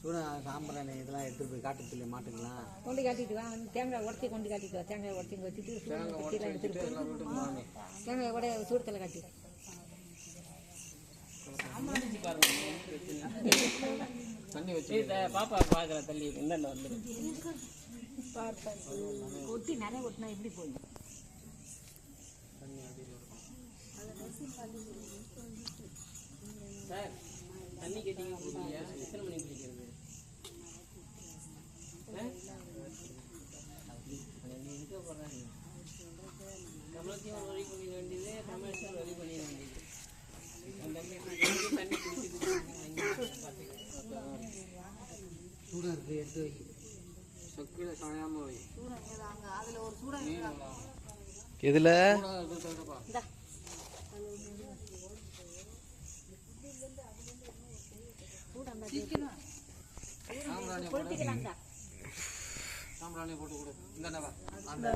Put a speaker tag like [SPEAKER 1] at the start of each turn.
[SPEAKER 1] சூட சாம்பிராணி இதெல்லாம் எடுத்துட்டு போய் காட்டுறது இல்லையா மாட்டுக்கலாம்?
[SPEAKER 2] கொண்டு காட்டிட்டு வா. தேங்காய் உடச்சி கொண்டு காட்டிட்டு வா. தேங்காய் உடச்சி இங்கே வச்சுட்டு குட்டிலாம் எடுத்துட்டு தேங்காய் கூட சூடத்தில் காட்டி
[SPEAKER 1] தண்ணி வச்சு
[SPEAKER 3] பாப்பா பார்க்குற தள்ளி இந்தாண்ட வந்து
[SPEAKER 2] ஒட்டி நிறைய ஒட்டினா எப்படி போகுது?
[SPEAKER 3] சார் தண்ணி கேட்டீங்க போடுறியா? எத்தனை மணிக்கு குடிக்கிறது? எங்கே போடுறாங்க? தமிழத்தையும் வரி பண்ணிட வேண்டியது, தமிழத்தையும் வரி பண்ணிட வேண்டியது. அந்த தண்ணி குடிச்சிட்டு
[SPEAKER 1] சூட இருக்கு எடுத்து வை. சொக்கில சாயாம வை.
[SPEAKER 2] அதில் ஒரு சூடம்
[SPEAKER 4] இதில்
[SPEAKER 1] சாம்பிராணி போட்டு கொடு. இந்த